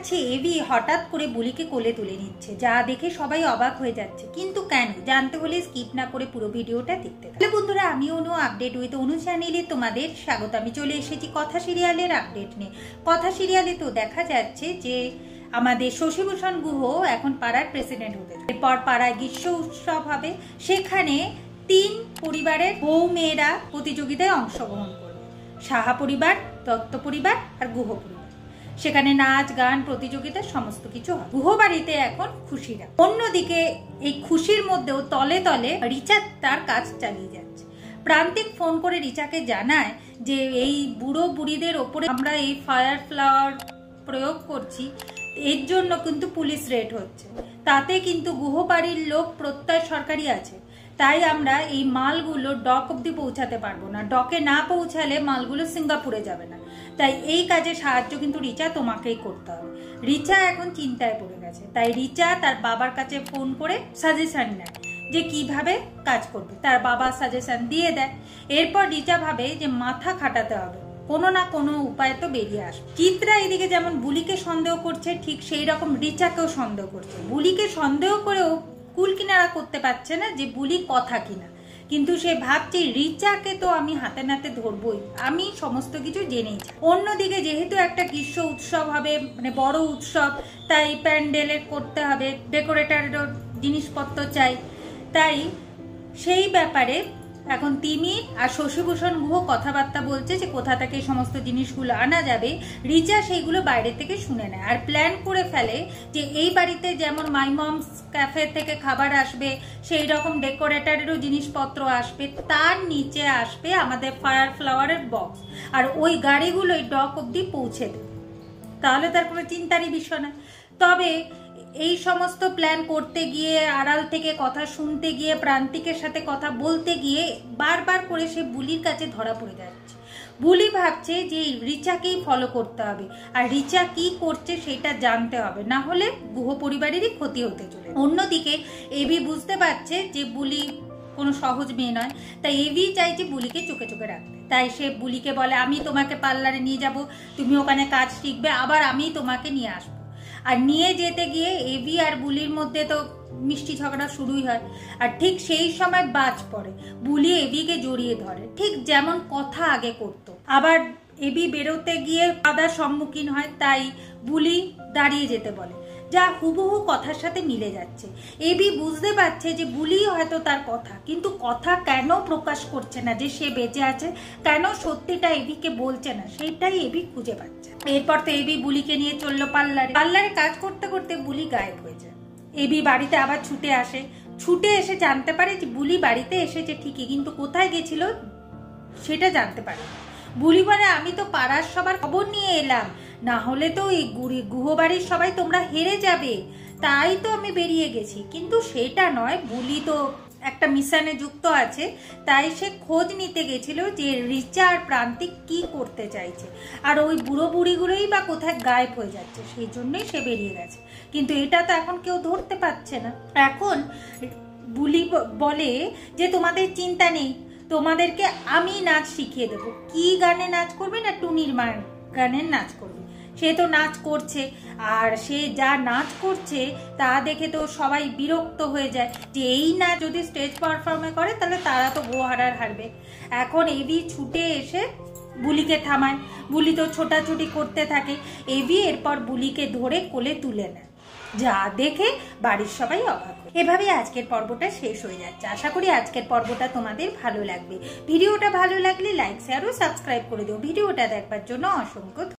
যাচ্ছে এবি হঠাৎ করে বুলিকে কোলে তুলে নিচ্ছে, যা দেখে সবাই অবাক হয়ে যাচ্ছে। কিন্তু কেন জানতে হলে স্কিপ না করে পুরো ভিডিওটা দেখতে থাকো। বন্ধুরা, আমি অনু, আপডেট উইথ অনু চ্যানেলে তোমাদের স্বাগত। আমি চলে এসেছি কথা সিরিয়ালের আপডেট নিয়ে। কথা সিরিয়ালে তো দেখা যাচ্ছে যে আমাদের শশীভূষণ গুহ এখন পাড়ার প্রেসিডেন্ট হতে, এরপর পাড়ায় গ্রীষ্ম উৎসব হবে। সেখানে 3 পরিবারের বউ মেয়েরা প্রতিযোগিতায় অংশগ্রহণ করবে, সাহা পরিবার, দত্ত পরিবার আর গুহ পরিবার। সেখানে নাচ গান প্রতিযোগিতা সমস্ত কিছু হয়। গুহ বাড়িতে এখন খুশিরা। অন্যদিকে এই খুশির মধ্যেও তলে তলে রিচা তার কাজ চালিয়ে যাচ্ছে। প্রান্তিক ফোন করে রিচাকে জানায় যে এই বুড়ো বুড়িদের ওপরে আমরা এই ফায়ার ফ্লাওয়ার প্রয়োগ করছি, এর জন্য কিন্তু পুলিশ রেড হচ্ছে, তাতে কিন্তু গুহ বাড়ির লোক প্রত্যয় সরকারি আছে, তাই আমরা এই মালগুলো ডক অব্দি পৌঁছাতে পারবো না, ডকে না পৌঁছালে মালগুলো সিঙ্গাপুরে যাবে না, তাই এই কাজে সাহায্য কিন্তু রিচা তোমাকেই করতে হবে। রিচা এখন চিন্তায় পড়ে গেছে, তাই রিচা তার বাবার কাছে ফোন করে সাজেশন নেয় যে কিভাবে কাজ করবে। তার বাবা সাজেশন দিয়ে দেয়। এরপর রিচা ভাবে যে মাথা খাটাতে হবে, কোনো না কোনো উপায় তো বেরিয়ে আসবে। চিত্রা এদিকে যেমন বুলিকে সন্দেহ করছে, ঠিক সেই রকম রিচাকেও সন্দেহ করছে। বুলিকে সন্দেহ করেও কুল কিনারা করতে পারছে না যে বুলি কথা কিনা, কিন্তু সে ভাবছে রিচাকে তো আমি হাতে নাতে ধরবই, আমি সমস্ত কিছু জেনেই যাই। অন্যদিকে যেহেতু একটা গ্রীষ্ম উৎসব হবে, মানে বড় উৎসব, তাই প্যান্ডেলের করতে হবে, ডেকোরেটরেরও জিনিসপত্র চাই, তাই সেই ব্যাপারে এখন তিমি আর শশীভূষণ গুহ কথাবার্তা বলছে যে কোথা থেকে সমস্ত জিনিসগুলো আনা যাবে। রিচা সেইগুলো বাইরে থেকে শুনে নেয় আর প্ল্যান করে ফেলে যে এই বাড়িতে যেমন মাই মমস ক্যাফে থেকে খাবার আসবে, সেই রকম ডেকোরেটরেরও জিনিসপত্র আসবে, তার নিচে আসবে আমাদের ফায়ার ফ্লাওয়ারের বক্স, আর ওই গাড়িগুলোই ডক অব্দি পৌঁছে দেবে, তাহলে তার কোনো চিন্তারই বিষয় না। তবে এই সমস্ত প্ল্যান করতে গিয়ে, আড়াল থেকে কথা শুনতে গিয়ে, প্রান্তিকের সাথে কথা বলতে গিয়ে বারবার করে সে বুলির কাছে ধরা পড়ে যাচ্ছে। বুলি ভাবছে যে রিচাকেই ফলো করতে হবে, আর রিচা কি করছে সেটা জানতে হবে, না হলে গুহ পরিবারেরই ক্ষতি হতে চলে। অন্যদিকে এবি বুঝতে পারছে যে বুলি কোনো সহজ মেয়ে নয়, তাই এবি চাইছে বুলিকে চোখে চোখে রাখতে। তাই সে বুলিকে বলে আমি তোমাকে পার্লারে নিয়ে যাব, তুমি ওখানে কাজ শিখবে, আবার আমি তোমাকে নিয়ে আসবো। আর নিয়ে যেতে গিয়ে এবি আর বুলির মধ্যে তো মিষ্টি ঝগড়া শুরুই হয়। আর ঠিক সেই সময় বাজ পড়ে, বুলি এবিকে জড়িয়ে ধরে, ঠিক যেমন কথা আগে করত। আবার এবি বেরোতে গিয়ে বাধার সম্মুখীন হয়, তাই বুলি দাঁড়িয়ে যেতে বলে, যা হুবহু কথার সাথে মিলে যাচ্ছে। এবি বুঝতে পারছে যে বুলি হয়তো তার কথা, কিন্তু কথা কেন প্রকাশ করছে না যে সে বেঁচে আছে, কেন সত্যিটা এবিকে বলছে না, সেটাই এবি খুঁজে পাচ্ছে। এরপর তো এবি বুলিকে নিয়ে চললো পার্লারে কাজ করতে করতে বুলি গায়েব হয়ে যায়। এবি বাড়িতে আবার ছুটে এসে জানতে পারে যে বুলি বাড়িতে এসেছে ঠিকই, কিন্তু কোথায় গেছিল সেটা জানতে পারে। বুলি বলে আমি তো পাড়ার সবার খবর নিয়ে এলাম, না হলে তো এই গুহ বাড়ির সবাই তোমরা হেরে যাবে, তাই তো আমি বেরিয়ে গেছি। কিন্তু সেটা নয়, বুলি তো একটা মিশনে যুক্ত আছে, তাই সে খোঁজ নিতে গেছিল যে রিচা আর প্রান্তিক কি করতে চাইছে, আর ওই বুড়ো বুড়িগুলোই বা কোথায় গায়েব হয়ে যাচ্ছে, সেই জন্যই সে বেরিয়ে গেছে। কিন্তু এটা তো এখন কেউ ধরতে পারছে না। এখন বুলি বলে যে তোমাদের চিন্তা নেই, তোমাদেরকে আমি নাচ শিখিয়ে দেবো। কি গানে নাচ করবে না, টুনির মার গানের নাচ করবে। সে তো নাচ করছে, আর সে যা নাচ করছে তা দেখে তো সবাই বিরক্ত হয়ে যায় যে এই নাচ যদি স্টেজ পারফর্মে করে তাহলে তারা তো গোহারার হারবে। এখন এবি ছুটে এসে বুলিকে থামায়, বুলি তো ছোটাছুটি করতে থাকে। এবি এরপর বুলিকে ধরে কোলে তুলে নেয়, যা দেখে বাড়ির সবাই অবাক। এভাবে আজকের পর্বটা শেষ হয়ে যাচ্ছে। আশা করি আজকের পর্বটা তোমাদের ভালো লাগবে। ভিডিওটা ভালো লাগলে লাইক, শেয়ার ও সাবস্ক্রাইব করে দিও। ভিডিওটা দেখবার জন্য অসংখ্য